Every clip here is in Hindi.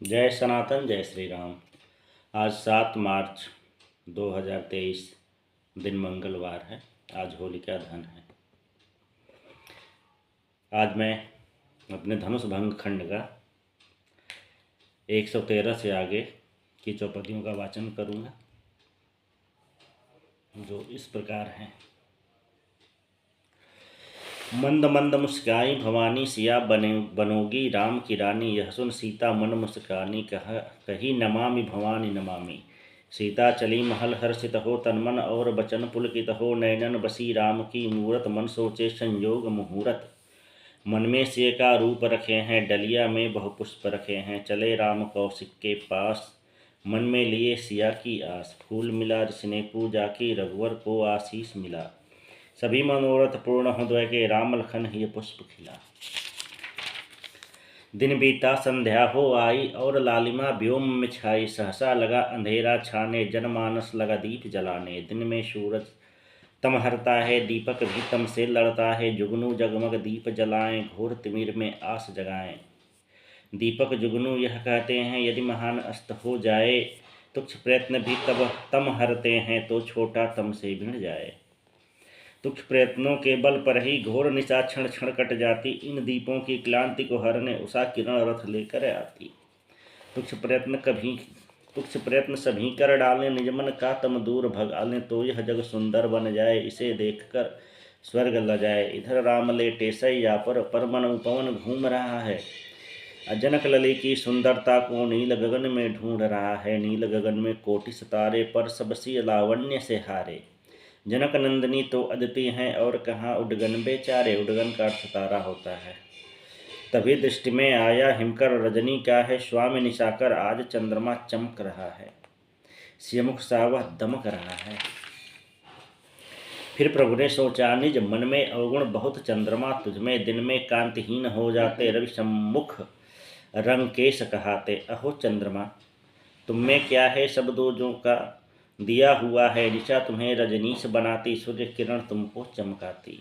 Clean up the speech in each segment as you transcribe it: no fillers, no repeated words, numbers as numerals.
जय सनातन जय श्री राम। आज 7 मार्च 2023 दिन मंगलवार है। आज होलिका दहन है। आज मैं अपने धनुष भंग खंड का 113 से आगे की चौपदियों का वाचन करूँगा, जो इस प्रकार हैं। मंद मंद मुस्काई भवानी सिया बनोगी राम की रानी, यह सुन सीता मन मुस्कानी कही नमामि भवानी नमामि। सीता चली महल हर्षित हो तन मन और बचन पुलकित हो, नैनन बसी राम की मूरत मन सोचे संयोग मुहूर्त। मन में सिय का रूप रखे हैं डलिया में बहुपुष्प रखे हैं, चले राम कौशिक के पास मन में लिए सिया की आस। फूल मिला ऋषि पूजा की रघुवर को आशीष मिला, सभी मनोरथ पूर्ण हृदय के राम लखन ही पुष्प खिला। दिन बीता संध्या हो आई और लालिमा व्योम में छाई, सहसा लगा अंधेरा छाने जनमानस लगा दीप जलाने। दिन में सूरज तम हरता है दीपक भी तम से लड़ता है, जुगनू जगमग दीप जलाएं घोर तिमिर में आस जगाएं। दीपक जुगनू यह कहते हैं यदि महान अस्त हो जाए, तुच्छ प्रयत्न भी तब तम हरते हैं तो छोटा तम से भिड़ जाए। तुच्छ प्रयत्नों के बल पर ही घोर निशा क्षण क्षण कट जाती, इन दीपों की क्लांति को हरने उषा किरण रथ लेकर आती। तुच्छ प्रयत्न सभी कर डालें, निज मन का तम दूर भगालें, तो यह जग सुंदर बन जाए, इसे देखकर स्वर्ग ल जाए। इधर राम लेटे सैया पर मन पवन घूम रहा है, जनक लली की सुंदरता को नील गगन में ढूंढ रहा है। नील गगन में कोटि सितारे पर सबसी लावण्य से हारे, जनक नंदिनी तो अदिति हैं और कहाँ उडगन बेचारे। उडगन का अर्थ तारा होता है। तभी दृष्टि में आया हिमकर रजनी का है, स्वामी निशाकर आज चंद्रमा चमक रहा है, सियमुख सा वह दमक रहा है। फिर प्रभु ने सोचा निज मन में अवगुण बहुत चंद्रमा तुझमें, दिन में कांतिहीन हो जाते रवि सम्मुख रंग केश कहाते। अहो चंद्रमा तुम में क्या है सब दोजों का दिया हुआ है, ऋचा तुम्हें रजनीश बनाती, सूर्य किरण तुमको चमकाती।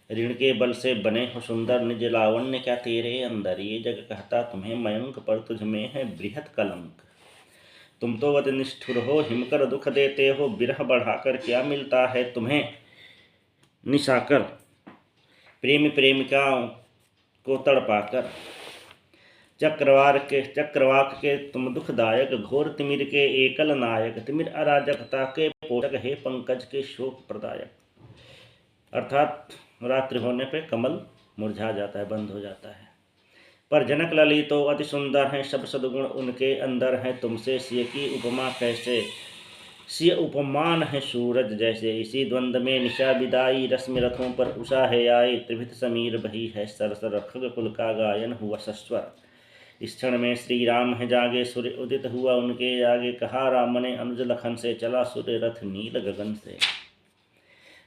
ऋण के बल से बने हो सुंदर, निज लावण्य क्या तेरे अंदर, ये जग कहता तुम्हें मयंक पर तुझ में है बृहत कलंक। तुम तो अति निष्ठुर हो हिमकर दुख देते हो, बिरह बढ़ाकर क्या मिलता है तुम्हें निशाकर। प्रेमी प्रेमिकाओं को तड़पाकर चक्रवाक के तुम दुखदायक, घोर तिमिर के एकल नायक। तिमिर अराजकता के पोषक हे पंकज के शोक प्रदायक। अर्थात रात्रि होने पे कमल मुरझा जाता है, बंद हो जाता है। पर जनक लली तो अति सुंदर हैं, सब सद्गुण उनके अंदर हैं। तुमसे सिय की उपमा कैसे, सिय उपमान है सूरज जैसे। इसी द्वंद्व में निशा विदाई, रश्मि रथों पर उषा है आई। त्रिभित समीर बही है सरसर, खग कुल का गायन हुआ सस्वर। इस क्षण में श्री राम है जागे, सूर्य उदित हुआ उनके आगे। कहा राम ने अनुज लखन से, चला सूर्य रथ नील गगन से।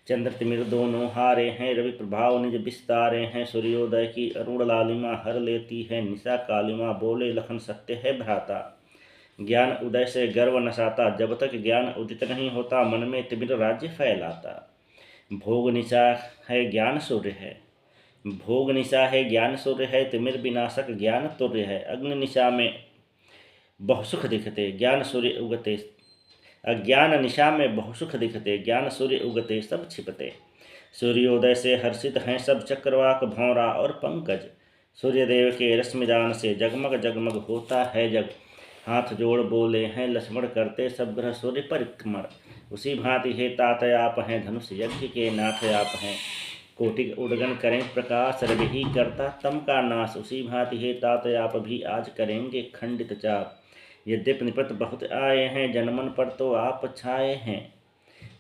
चंद्र तिमिर दोनों हारे हैं, रवि प्रभाव निज विस्तारे हैं। सूर्योदय की अरुण लालिमा हर लेती है निशा कालिमा। बोले लखन सत्य है भ्राता, ज्ञान उदय से गर्व नसाता। जब तक ज्ञान उदित नहीं होता, मन में तिमिर राज्य फैलाता। भोग निशा है ज्ञान सूर्य है, भोग निशा है ज्ञान सूर्य है। तिमिर विनाशक ज्ञान तुर्य है, अग्नि निशा में बहुसुख दिखते, ज्ञान सूर्य उगते। अज्ञान निशा में बहुसुख दिखते, ज्ञान सूर्य उगते सब छिपते। सूर्योदय से हर्षित हैं सब चक्रवाक भौरा और पंकज। सूर्यदेव के रश्मिदान से जगमग जगमग होता है जग। हाथ जोड़ बोले हैं लक्ष्मण करते सब ग्रह सूर्य परिक्रमण। उसी भांति हे तात आप हैं, धनुष यज्ञ के नाथ आप हैं। कोटि उडगन करें प्रकाश, रवि ही करता तम का नाश। उसी भांति हे तात आप भी आज करेंगे खंडित चाप। यद्यपि निपट बहुत आए हैं, जनमन पर तो आप छाए हैं।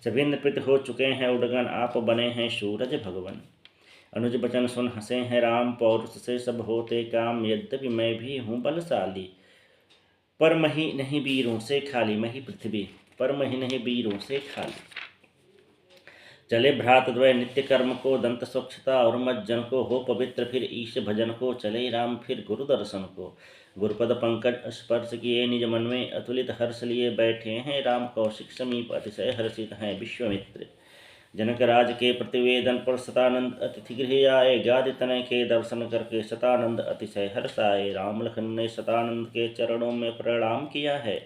सभी निपृत हो चुके हैं उडगन, आप बने हैं सूरज भगवन। अनुज बचन सुन हंसे हैं राम, पौरुष से सब होते काम। यद्यपि मैं भी हूँ बलशाली, पर मही नहीं वीरों से खाली। मही पृथ्वी, पर मही नहीं वीरों से खाली। चले भ्रातद्वय नित्य कर्म को, दंत स्वच्छता और मज्जन को। हो पवित्र फिर ईश भजन को, चले राम फिर गुरु दर्शन को। गुरुपद पंकज स्पर्श किए निज मन में, अतुलित हर्ष लिए बैठे हैं राम कौशिक समीप। अतिशय हर्षित हैं विश्वामित्र, जनक राज के प्रतिवेदन पर सतानंद अतिथि गृह आए, गादि तनय के दर्शन करके सतानंद अतिशय हर्ष आए। राम लखन ने सतानंद के चरणों में प्रणाम किया है।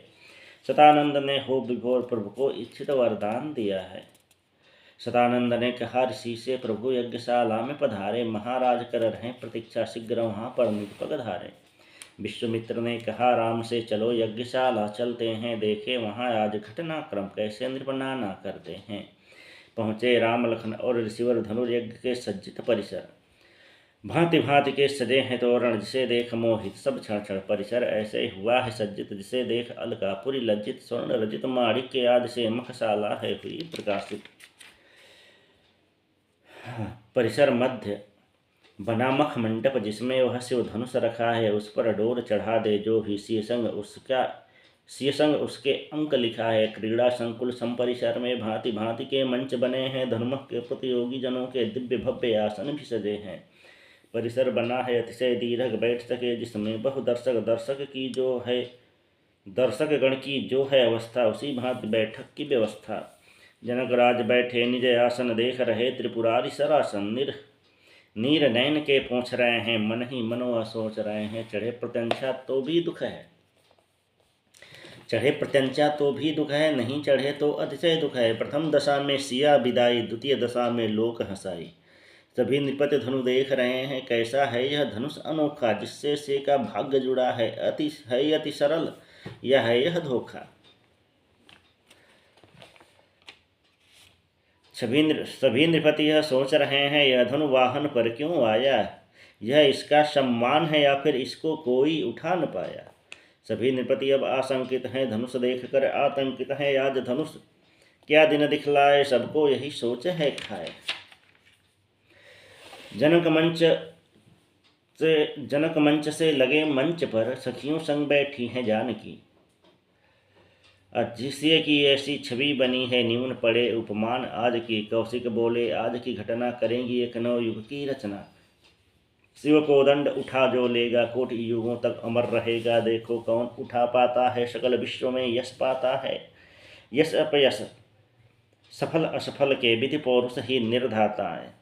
सतानंद ने हो विभोर प्रभु को इच्छित वरदान दिया है। सतानंद ने कहा, ऋषि से प्रभु यज्ञशाला में पधारे, महाराज कर रहे प्रतीक्षा, शीघ्र वहाँ पर निज पग धारे। विश्वामित्र ने कहा, राम से चलो यज्ञशाला चलते हैं, देखे वहाँ आज घटनाक्रम कैसे नृपनाना करते हैं। पहुँचे राम लखन और ऋषिवर धनुर्यज्ञ के सज्जित परिसर, भांति भांति के सजे हैं तोरण, जिसे देख मोहित सब क्षण क्षण परिसर। ऐसे हुआ है सज्जित, जिसे देख अलकापुरी लज्जित, स्वर्ण रजित माणिक्य आदि से मखशाला है हुई प्रकाशित। परिसर मध्य बना मख मंडप, जिसमें वह शिव धनुष रखा है, उस पर डोर चढ़ा दे जो भी सियसंग उसके अंक लिखा है। क्रीड़ा संकुल संपरिसर में भांति भांति के मंच बने हैं, धनुष के प्रतियोगी जनों के दिव्य भव्य आसन भी सजे हैं। परिसर बना है अतिशय दीर्घ, बैठ सके जिसमें बहु दर्शक गण की जो है अवस्था, उसी भांति बैठक की व्यवस्था। जनक राज बैठे निज आसन, देख रहे त्रिपुरारी सरासन, नीर नैन के पूछ रहे हैं, मन ही मनोवा सोच रहे हैं। चढ़े प्रत्यंचा तो भी दुख है, नहीं चढ़े तो अतिशय दुख है। प्रथम दशा में सिया विदाई, द्वितीय दशा में लोक हंसाई। सभी नृपति धनु देख रहे हैं, कैसा है यह धनुष अनोखा, जिससे से का भाग्य जुड़ा है, अति सरल यह है यह धोखा। सभी नृपति यह सोच रहे हैं, यह धनु वाहन पर क्यों आया, यह इसका सम्मान है या फिर इसको कोई उठा न पाया। सभी नृपति अब आशंकित हैं, धनुष देखकर आतंकित हैं। आज धनुष क्या दिन दिखलाए, सबको यही सोच है खाए। जनक मंच से लगे मंच पर सखियों संग बैठी हैं जानकी। जिससे की ऐसी छवि बनी है, न्यून पड़े उपमान आज की। कौशिक बोले, आज की घटना करेंगी एक नव युग की रचना। शिव को दंड उठा जो लेगा, कोटि युगों तक अमर रहेगा। देखो कौन उठा पाता है, सकल विश्व में यश पाता है। यश अपयश सफल असफल के विधि पौरुष ही निर्धाता है।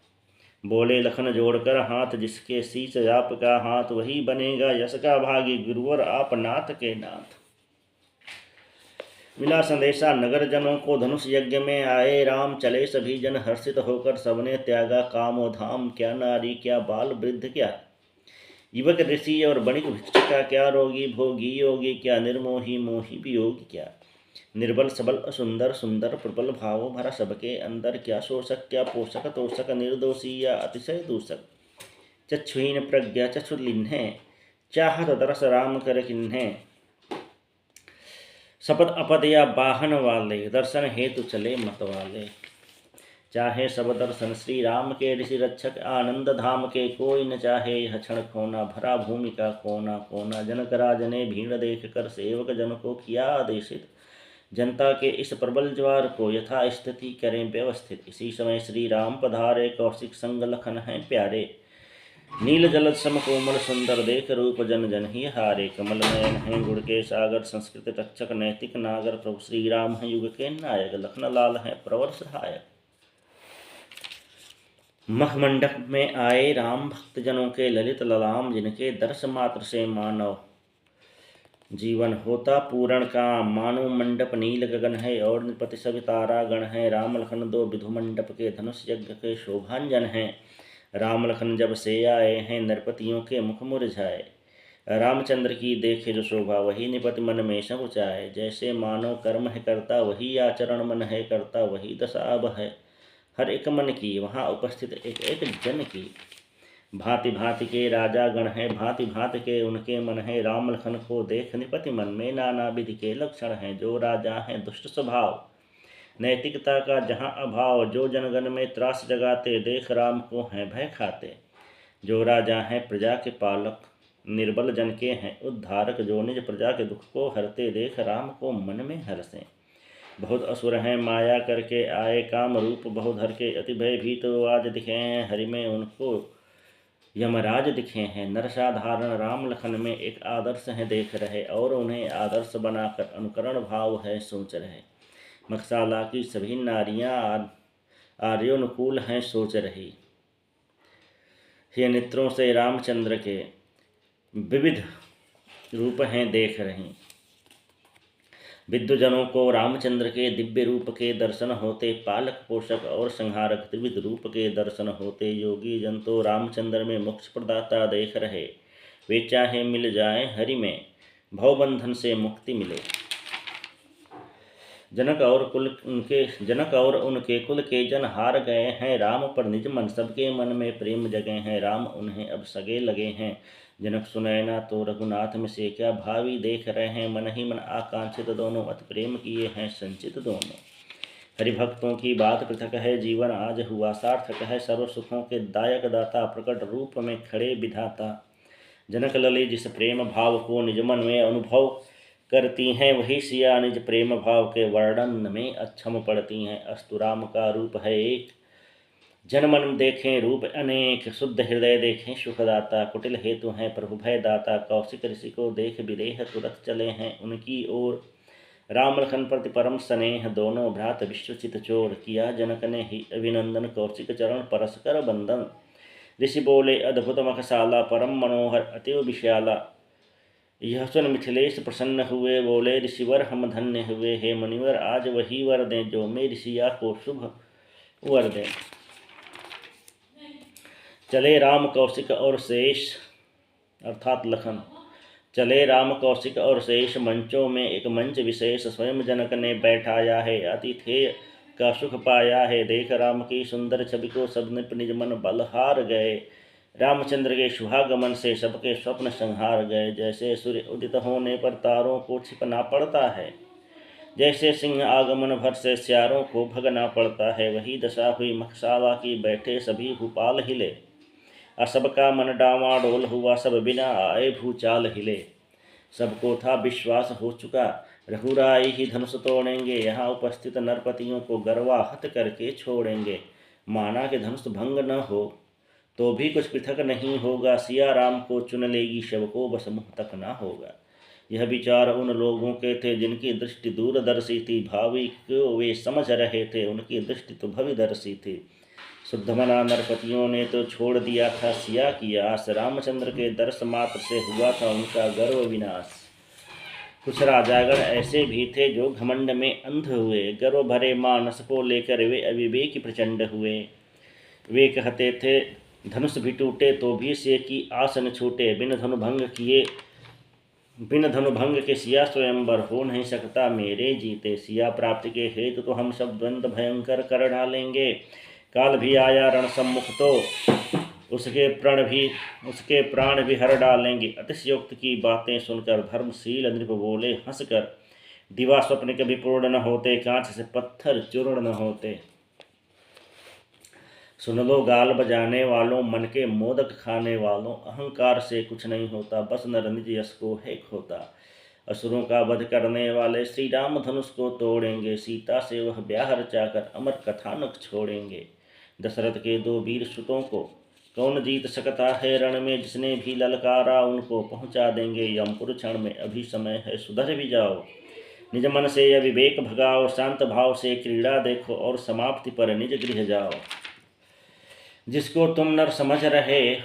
बोले लखन जोड़कर हाथ, जिसके शीश आपका हाथ, वही बनेगा यश का भागी, गुरुवर आप नाथ के नाथ। मिला संदेशा नगर जनों को, धनुष यज्ञ में आए राम। चले सभी जन हर्षित होकर, सबने त्यागा कामो धाम। क्या नारी क्या बाल वृद्ध क्या, युवक ऋषि और बणिक भिक्षुका, क्या रोगी भोगी योगी, क्या निर्मोही मोही वियोगी, क्या निर्बल सबल असुंदर सुंदर, प्रबल भाव भरा सबके अंदर। क्या शोषक क्या पोषक, तोषक निर्दोषी या अतिशय दूषक। चक्षुहीन प्रज्ञा चक्षुलिन्हे, चाहत दरस राम कर किन्हे। शपथ अपद या वाहन वाले, दर्शन हेतु चले मत वाले। चाहे सब दर्शन श्री राम के, ऋषि रक्षक आनंद धाम के। कोई न चाहे यह क्षण खोना, भरा भूमि का कोना कोना। जनक राज ने भीड़ देख कर सेवक जन को किया आदेशित, जनता के इस प्रबल ज्वार को यथा स्थिति करें व्यवस्थित। इसी समय श्री राम पधारे, कौशिक संग लखन हैं प्यारे। नील जलद सम कोमल सुंदर, देख रूप जन जन ही हारे। कमल नयन हैं गुण के सागर, संस्कृत रक्षक नैतिक नागर। प्रभु श्री राम हैं युग के नायक, लखन लाल हैं प्रवर सहायक। मख मंडप में आए राम, भक्त जनों के ललित ललाम। जिनके दर्श मात्र से मानव जीवन होता पूर्ण काम। मानो मंडप नील गगन है, और नृपति सब तारा गण है। राम लखन दो विधु मंडप के, धनुष यज्ञ के शोभांजन हैं। राम लखन जब से आए हैं, नरपतियों के मुख मुरझाए। रामचंद्र की देखे जो शोभा, वही निपति मन में संकुचाए। जैसे मानो कर्म है करता, वही आचरण मन है करता। वही दशा अब है हर एक मन की, वहाँ उपस्थित एक एक जन की। भांति भांति के राजा गण हैं, भांति भांति के उनके मन है। राम लखन को देख निपति मन में, नाना विधि के लक्षण हैं। जो राजा हैं दुष्ट स्वभाव, नैतिकता का जहाँ अभाव। जो जनगण में त्रास जगाते, देख राम को हैं भय खाते। जो राजा हैं प्रजा के पालक, निर्बल जन के हैं उद्धारक। जो निज प्रजा के दुख को हरते, देख राम को मन में हर्षे। बहुत असुर हैं माया करके आए, काम रूप बहुधर के अति भयभीत। तो आज दिखे हैं हरि में उनको यमराज दिखे हैं। नरसाधारण राम लखन में एक आदर्श है देख रहे, और उन्हें आदर्श बनाकर अनुकरण भाव है सोच रहे। मखशाला की सभी नारियां आर्योनुकूल हैं सोच रही। हे नेत्रों से रामचंद्र के विविध रूप हैं देख रही। विद्वजनों को रामचंद्र के दिव्य रूप के दर्शन होते, पालक पोषक और संहारक त्रिविध रूप के दर्शन होते। योगी जन तो रामचंद्र में मोक्ष प्रदाता देख रहे, वे चाहे मिल जाए हरि में, भवबंधन से मुक्ति मिले। जनक और उनके कुल के जन हार गए हैं, राम पर निज मन, सबके मन में प्रेम जगे हैं, राम उन्हें अब सगे लगे हैं। जनक सुनैना तो रघुनाथ में से क्या भावी देख रहे हैं, मन ही मन आकांक्षित दोनों, अति प्रेम किए हैं संचित दोनों। हरिभक्तों की बात पृथक है, जीवन आज हुआ सार्थक है, सर्व सुखों के दायक दाता, प्रकट रूप में खड़े विधाता। जनक लली जिस प्रेम भाव को निज मन में अनुभव करती हैं, वही सिया निज प्रेम भाव के वर्णन में अक्षम पड़ती हैं। अस्तु राम का रूप है एक, जनमन देखें रूप अनेक, शुद्ध हृदय देखें सुखदाता, कुटिल हेतु हैं प्रभु भय दाता। कौशिक ऋषि को देख विदेह तुरत चले हैं, उनकी ओर राम लखन प्रति परम स्नेह, दोनों भ्रात विश्वचित चोर। किया जनक ने ही अभिनंदन, कौशिक चरण परस्कर बंदन। ऋषि बोले अद्भुत मखशाला, परम मनोहर अतिव विशाला। यह सुन मिथिलेश प्रसन्न हुए, बोले ऋषिवर हम धन्य हुए। हे मुनिवर आज वही वर दें, जो मेरी सिया को शुभ वर दें। चले राम कौशिक और शेष अर्थात लखन, चले राम कौशिक और शेष, मंचों में एक मंच विशेष, स्वयं जनक ने बैठाया है, अतिथेय का सुख पाया है। देख राम की सुंदर छवि को सब निज मन बलहार गए, रामचंद्र के शुभागमन से सबके स्वप्न संहार गए। जैसे सूर्य उदित होने पर तारों को छिपना पड़ता है, जैसे सिंह आगमन भर से स्यारों को भगना पड़ता है, वही दशा हुई मखशाला की, बैठे सभी भूपाल हिले। और सबका मन डावाडोल हुआ, सब बिना आए भूचाल हिले। सबको था विश्वास हो चुका, रघुराई ही धनुष तोड़ेंगे, यहाँ उपस्थित नरपतियों को गर्वाहत करके छोड़ेंगे। माना कि धनुष भंग न हो तो भी कुछ पृथक नहीं होगा, सिया राम को चुन लेगी, शव को बस मुँह तक न होगा। यह विचार उन लोगों के थे जिनकी दृष्टि दूरदर्शी थी, भावी को वे समझ रहे थे, उनकी दृष्टि तो भविदर्शी थी। शुद्धमना नरपतियों ने तो छोड़ दिया था सिया की आस, रामचंद्र के दर्श मात्र से हुआ था उनका गर्व विनाश। कुछ राजागण ऐसे भी थे जो घमंड में अंध हुए, गर्व भरे मानस को लेकर वे अविवेकी प्रचंड हुए। वे कहते थे धनुष भी टूटे तो भी सिय की आस न छूटे, बिन धनु भंग के सिया स्वयंवर हो नहीं सकता मेरे जीते। सिया प्राप्ति के हेतु तो हम सब द्वंद्व भयंकर कर डालेंगे, काल भी आया रण सम्मुख तो उसके प्राण भी हर डालेंगे। अतिशयोक्त की बातें सुनकर धर्मशील नृप बोले हंसकर, दिवा स्वप्न कभी पूर्ण न होते, कांच से पत्थर चूर्ण न होते। सुन लो गाल बजाने वालों, मन के मोदक खाने वालों, अहंकार से कुछ नहीं होता, बस नर निज यश को है खोता। असुरों का वध करने वाले श्री राम धनुष को तोड़ेंगे, सीता से वह ब्याह रचाकर अमर कथानक छोड़ेंगे। दशरथ के दो वीर सुतों को कौन जीत सकता है रण में, जिसने भी ललकारा उनको पहुंचा देंगे यमपुर क्षण में। अभी समय है सुधर भी जाओ, निज मन से यह विवेक भगाओ, शांत भाव से क्रीड़ा देखो और समाप्ति पर निज गृह जाओ। जिसको तुम नर समझ रहे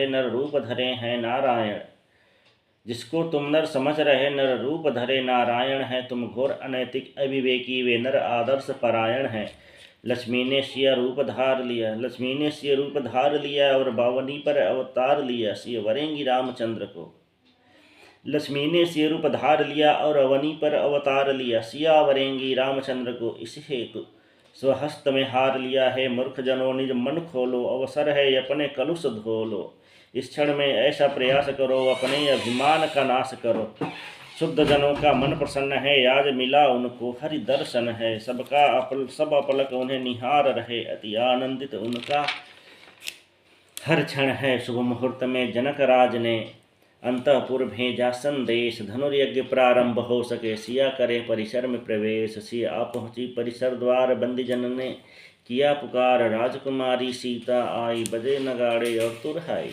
नर रूप धरे हैं नारायण, जिसको तुम नर समझ रहे नर रूप धरे नारायण है, तुम घोर अनैतिक अविवेकी वे नर आदर्श परायण हैं। लक्ष्मी ने सिया रूप धार लिया और बावनी पर अवतार लिया, सिय वरेंगी रामचंद्र को। लक्ष्मी ने सिय रूप धार लिया और अवनी पर अवतार लिया, सिया वरेंगी रामचंद्र को। इस हेतु स्वहस्त में हार लिया है, मूर्ख जनों निज मन खोलो, अवसर है अपने कलुष धो लो। इस क्षण में ऐसा प्रयास करो, अपने अभिमान का नाश करो। शुद्ध जनों का मन प्रसन्न है, आज मिला उनको हरि दर्शन है। सब अपलक उन्हें निहार रहे, अति आनंदित उनका हर क्षण है। शुभ मुहूर्त में जनक राज ने अंतःपुर भेजा संदेश, धनुर्यज्ञ प्रारंभ हो सके, सिया करे परिसर में प्रवेश। सिया आ पहुँची परिसर द्वार, बंदी जन ने किया पुकार, राजकुमारी सीता आई, बजे नगाड़े और तुरहाई।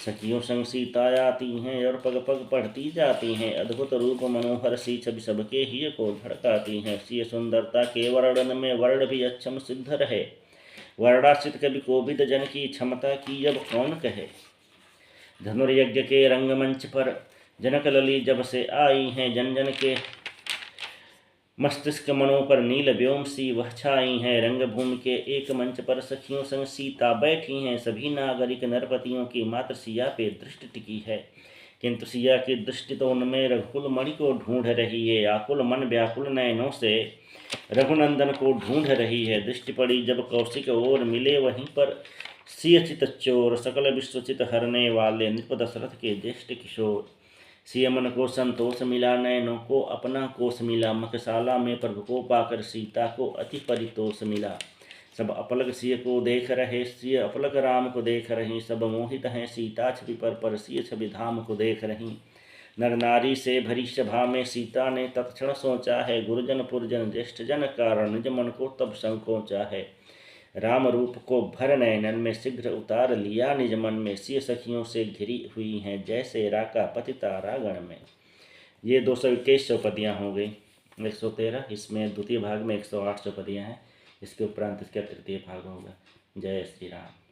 सखियों संग सीता आती हैं और पग पग पढ़ती जाती हैं। अद्भुत रूप मनोहर सी छवि सबके ही को धड़काती हैं। सी सुंदरता के वर्णन में वर्ण भी अक्षम सिद्ध रहे। वर्णाश्रित कवि कोविद जन की क्षमता की अब कौन कहे। धनुर्यज्ञ के रंगमंच पर जनक लली जब से आई हैं। जन जन के मस्तिष्क मनों पर नील व्योम सी वह छाई हैं। रंगभूमि के एक मंच पर सखियों संग सीता बैठी हैं। सभी नागरिक नरपतियों की मात्र सिया पे दृष्टि टिकी है, किंतु सिया की दृष्टि तो उनमें रघुकुल मणि को ढूंढ रही है। आकुल मन व्याकुल नयनों से रघुनंदन को ढूंढ रही है। दृष्टि पड़ी जब कौशिक और मिले वहीं पर सियचित चोर। सकल विश्वचित हरने वाले नृप दशरथ के ज्येष्ठ किशोर। सियमन को संतोष मिला, नयनों को अपना कोष मिला। मखशाला में प्रभु को पाकर सीता को अति परितोष मिला। सब अपलक सिय को देख रहे, सिय अपलक राम को देख रही। सब मोहित हैं सीता छवि पर सिय छवि धाम को देख रही। नर नारी से भरी सभा में सीता ने तत्क्षण सोचा है। गुरुजन पुरजन ज्येष्ठ जन कारण निज मन को तब संकोचा है। राम रूप को भर नयनन में शीघ्र उतार लिया निज मन में। सिय सखियों से घिरी हुई हैं जैसे राका पतिता रागण में। ये 221 चौपदियाँ हो गई। 113 इसमें द्वितीय भाग में 108 चौपदियाँ हैं। इसके उपरांत इसका तृतीय भाग होगा। जय श्री राम।